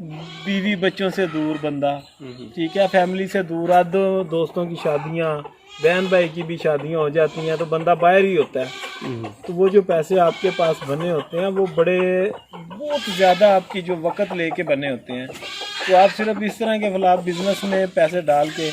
बीवी बच्चों से दूर बंदा, ठीक है, फैमिली से दूर, आज दोस्तों की शादियाँ, बहन भाई की भी शादियाँ हो जाती हैं तो बंदा बाहर ही होता है। तो वो जो पैसे आपके पास बने होते हैं वो बहुत ज़्यादा आपकी जो वक़्त लेके बने होते हैं। तो आप सिर्फ इस तरह के खिलाफ बिजनेस में पैसे डाल के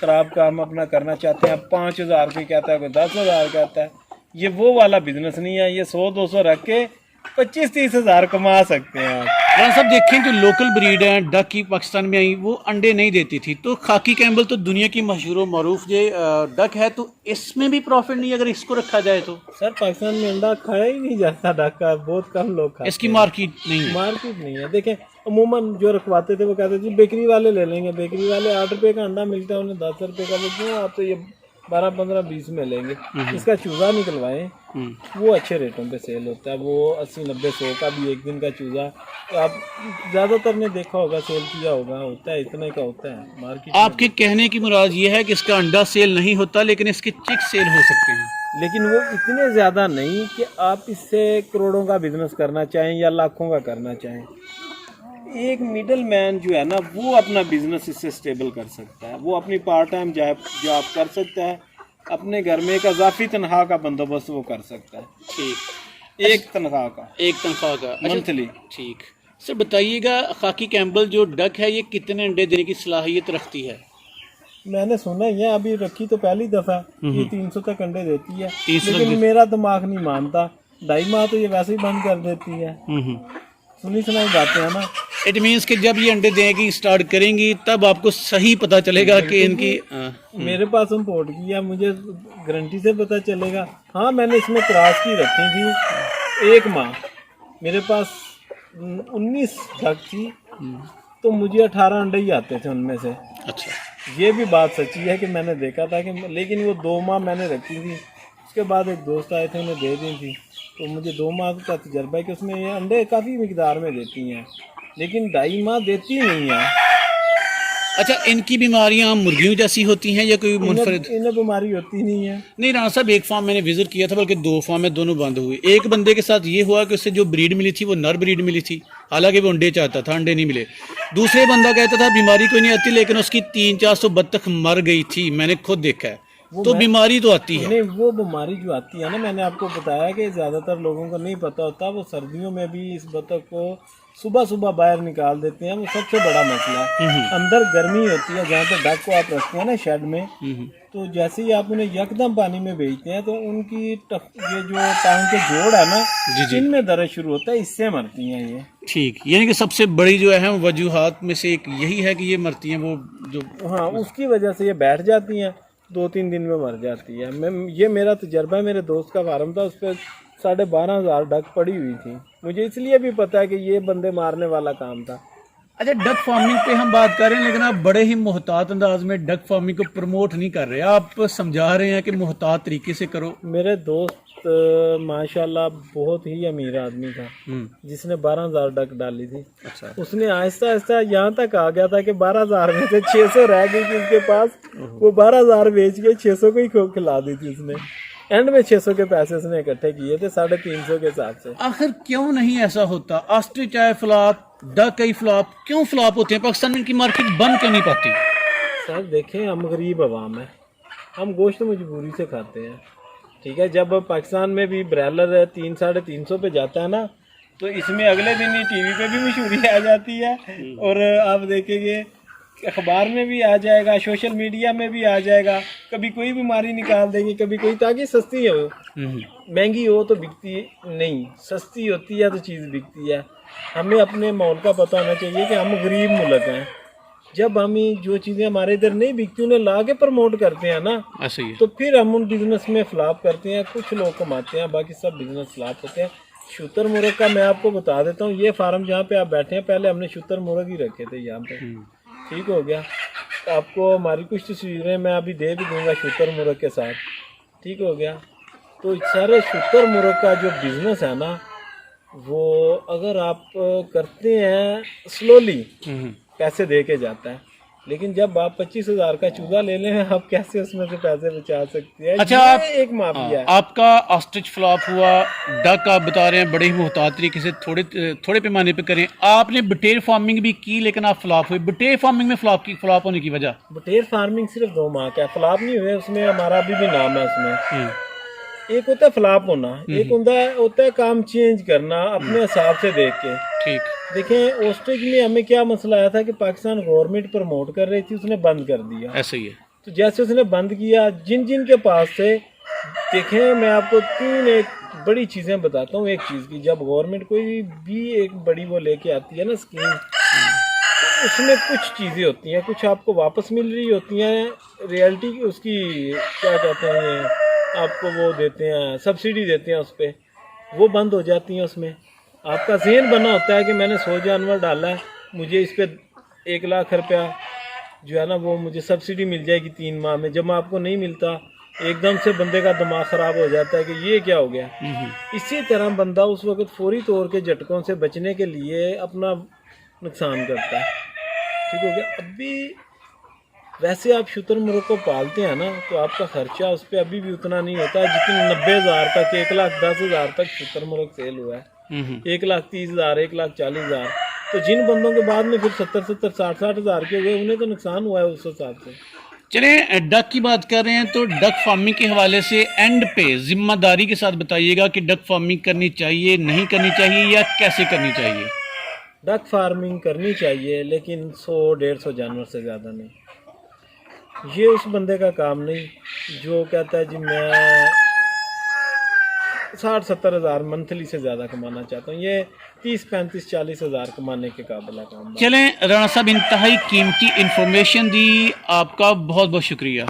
ख़राब काम अपना करना चाहते हैं। 5,000 कोई कहता है, कोई 10,000 कहता है, ये वो वाला बिजनेस नहीं है। ये 100-200 रख के 25-30 हज़ार कमा सकते हैं आप। राना साहब देखें जो लोकल ब्रीड है डक की पाकिस्तान में आई वो अंडे नहीं देती थी, तो खाकी कैम्बल तो दुनिया की मशहूर मरूफ ये डक है, तो इसमें भी प्रॉफिट नहीं अगर इसको रखा जाए तो? सर पाकिस्तान में अंडा खाया ही नहीं जाता डक का, बहुत कम लोग खाते इसकी हैं। मार्केट नहीं है। मार्केट नहीं है। देखें अमूमन जो रखवाते थे वो कहते थे बेकरी वाले ले लेंगे, बेकरी वाले 8 रुपए का अंडा मिलता है उन्हें 10 रुपए का, वो क्यों आप तो ये 12, 15, 20 में लेंगे। इसका चूजा निकलवाएं, वो अच्छे रेटों पे सेल होता है। वो 80, 90, 100 का भी एक दिन का चूजा तो आप ज़्यादातर ने देखा होगा, सेल किया होगा, होता है इतने का होता है मार्केट। आपके कहने की मुराद ये है कि इसका अंडा सेल नहीं होता लेकिन इसके चिक सेल हो सकते हैं, लेकिन वो इतने ज़्यादा नहीं कि आप इससे करोड़ों का बिजनेस करना चाहें या लाखों का करना चाहें। एक मिडल मैन जो है ना वो अपना बिजनेस इससे स्टेबल कर सकता है। वो अपनी पार्ट टाइम जॉब कर सकता है, अपने घर में एक अजाफी तनख्वाह का बंदोबस्त वो कर सकता है। ठीक, एक तनख्वाह का, एक तनख्वाह का मंथली। ठीक सर, बताइएगा खाकी कैम्बल जो डक है ये कितने अंडे देने की सलाहियत रखती है? मैंने सुना है अभी रखी तो पहली दफा ये 300 तक अंडे देती है, 300 लेकिन मेरा दिमाग नहीं मानता। 2.5 माह तो ये वैसे ही बंद कर देती है। सुनी सुनाई बातें है ना। इट मीन्स कि जब ये अंडे देगी स्टार्ट करेंगी तब आपको सही पता चलेगा कि इनकी मेरे पास इम्पोर्ट किया, मुझे गारंटी से पता चलेगा। हाँ मैंने इसमें क्रॉस की रखी थी 1 माह, मेरे पास 19 डक थी तो मुझे 18 अंडे ही आते थे उनमें से। अच्छा, ये भी बात सच्ची है कि मैंने देखा था कि, लेकिन वो 2 माह मैंने रखी थी। उसके बाद एक दोस्त आए थे उन्हें दे दी थी, तो मुझे 2 माह का तजर्बा है कि उसमें ये अंडे काफ़ी मिकदार में देती हैं, लेकिन 2.5 माह देती नहीं है। अच्छा, इनकी बीमारियां मुर्गियों जैसी होती हैं या कोई मुनफरिद? इन्हें बीमारी होती नहीं है। नहीं राना साहब, एक फार्म मैंने विजिट किया था, बल्कि 2 फार्म में दोनों बंद हुई। एक बंदे के साथ ये हुआ कि उससे जो ब्रीड मिली थी वो नर ब्रीड मिली थी, हालांकि वो अंडे चाहता था, अंडे नहीं मिले। दूसरे बंदा कहता था बीमारी कोई नहीं आती, लेकिन उसकी 300-400 बत्तख मर गई थी, मैंने खुद देखा है। तो बीमारी तो आती है। नहीं, वो बीमारी जो आती है ना, मैंने आपको बताया कि ज़्यादातर लोगों को नहीं पता होता। वो सर्दियों में भी इस बत्तख को सुबह सुबह बाहर निकाल देते हैं, वो सबसे बड़ा मसला है। अंदर गर्मी होती है, जहाँ पे डक को आप रखते हैं ना शेड में, तो जैसे ही आप उन्हें यकदम पानी में भेजते हैं तो उनकी ये जो टांग के जोड़ है ना, इनमें दर्द शुरू होता है, इससे मरती हैं ये। ठीक, यानी कि सबसे बड़ी जो है वजूहात में से एक यही है कि ये मरती हैं, वो जो हाँ उसकी वजह से ये बैठ जाती हैं, 2-3 दिन में मर जाती है। ये मेरा तजर्बा है, मेरे दोस्त का फार्म था, उस पर 12,500 डक पड़ी हुई थी। मुझे इसलिए भी पता है कि ये बंदे मारने वाला काम था। अच्छा, डक फार्मिंग पे हम बात कर रहे हैं, लेकिन आप बड़े ही मोहतात अंदाज में डक फार्मिंग को प्रमोट नहीं कर रहे, आप समझा रहे हैं कि मोहतात तरीके से करो। मेरे दोस्त माशाल्लाह बहुत ही अमीर आदमी था, जिसने 12,000 डक डाली थी। अच्छा, उसने आहिस्ता आहिस्ता यहाँ तक आ गया था कि 12,000 में से 600 रह गई थी उसके पास। वो 12,000 बेच के 600 को ही खिला दी थी उसने। एंड में 600 के पैसे उसने इकट्ठे किए थे 350 के हिसाब से। आखिर क्यों नहीं ऐसा होता? ऑस्ट्रिच आए फ्लॉप, डक कई फ्लॉप, क्यों फ्लॉप होते हैं? पाकिस्तान में इनकी मार्केट बंद क्यों नहीं पाती? सर देखें, हम गरीब अवाम है, हम गोश्त मजबूरी से खाते हैं, ठीक है। जब पाकिस्तान में भी ब्रॉयलर 300-350 पे जाता है ना, तो इसमें अगले दिन ही टीवी पे भी मशहूरी आ जाती है, और आप देखेंगे अखबार में भी आ जाएगा, सोशल मीडिया में भी आ जाएगा। कभी कोई बीमारी निकाल देंगे, कभी कोई, ताकि सस्ती हो। महंगी हो तो बिकती नहीं, सस्ती होती है तो चीज़ बिकती है। हमें अपने माहौल का पता होना चाहिए कि हम गरीब मुल्क हैं। जब हम जो चीज़ें हमारे इधर नहीं बिकती उन्हें ला के प्रमोट करते हैं ना, ऐसे ही है। तो फिर हम उन बिजनेस में फ्लॉप करते हैं। कुछ लोग कमाते हैं, बाकी सब बिजनेस फ्लॉप होते हैं। शूतर मुर्ग का मैं आपको बता देता हूँ, ये फार्म जहाँ पे आप बैठे हैं, पहले हमने शूतर मुर्ग ही रखे थे यहाँ पे, ठीक हो गया। तो आपको हमारी कुछ तस्वीरें मैं अभी दे भी दूंगा शूतर मुर्ग के साथ, ठीक हो गया। तो सारे शूतर मुर्ग का जो बिजनेस है ना, वो अगर आप करते हैं स्लोली, पैसे दे के जाता है, लेकिन जब आप 25,000 का चूजा ले लें, आप कैसे उसमें से पैसे बचा सकते हैं? अच्छा, ये आप एक माफिया है। आपका ऑस्ट्रिच फ्लॉप हुआ, डक आप बता रहे हैं बड़े ही मुहतात तरीके से थोड़े पैमाने पे करें। आपने बटेर फार्मिंग भी की लेकिन आप फ्लॉप हुए। बटेर फार्मिंग में फ्लॉप होने की वजह? बटेर फार्मिंग सिर्फ 2 माह का है, फ्लॉप नहीं हुए। उसमें हमारा अभी भी नाम है उसमें। एक होता है फ्लॉप होना, एक होता है काम चेंज करना अपने हिसाब से देख के। ठीक। देखें, ऑस्ट्रिच में हमें क्या मसला आया था कि पाकिस्तान गवर्नमेंट प्रमोट कर रही थी, उसने बंद कर दिया। ऐसा ही है। तो जैसे उसने बंद किया, जिन के पास से, देखें मैं आपको 3 एक बड़ी चीज़ें बताता हूँ। एक चीज़ की, जब गवर्नमेंट कोई भी एक बड़ी वो लेके आती है ना स्कीम, तो उसमें कुछ चीज़ें होती हैं, कुछ आपको वापस मिल रही होती हैं, रियलिटी उसकी क्या कहते हैं ये, आपको वो देते हैं, सब्सिडी देते हैं उस पर, वो बंद हो जाती हैं। उसमें आपका ज़हन बना होता है कि मैंने 100 जानवर डाला है, मुझे इस पर 1 लाख रुपया जो है ना वो मुझे सब्सिडी मिल जाएगी 3 माह में। जब आपको नहीं मिलता, एकदम से बंदे का दिमाग ख़राब हो जाता है कि ये क्या हो गया। इसी तरह बंदा उस वक्त फौरी तौर के झटकों से बचने के लिए अपना नुकसान करता है। ठीक हो गया। अभी वैसे आप शुतुरमुर्ग को पालते हैं ना, तो आपका खर्चा उस पर अभी भी उतना नहीं होता है जितनी 90,000 तक, 1,10,000 तक शुतुरमुर्ग सेल हुआ है। 1,30,000, 1,40,000। तो जिन बंदों के बाद में फिर 70,000, 60,000 के हुए, उन्हें तो नुकसान हुआ है उस हिसाब से। चलें, डक की बात कर रहे हैं तो डक फार्मिंग के हवाले से एंड पे जिम्मेदारी के साथ बताइएगा कि डक फार्मिंग करनी चाहिए, नहीं करनी चाहिए, या कैसे करनी चाहिए? डक फार्मिंग करनी चाहिए, लेकिन 100-150 जानवर से ज़्यादा नहीं। ये उस बंदे का काम नहीं जो कहता है जी मैं 60-70 हज़ार मंथली से ज़्यादा कमाना चाहता हूँ। ये 30-35-40 हज़ार कमाने के काबिल काम है। चलें, राणा साहब इंतहाई कीमती इंफॉर्मेशन दी, आपका बहुत बहुत शुक्रिया।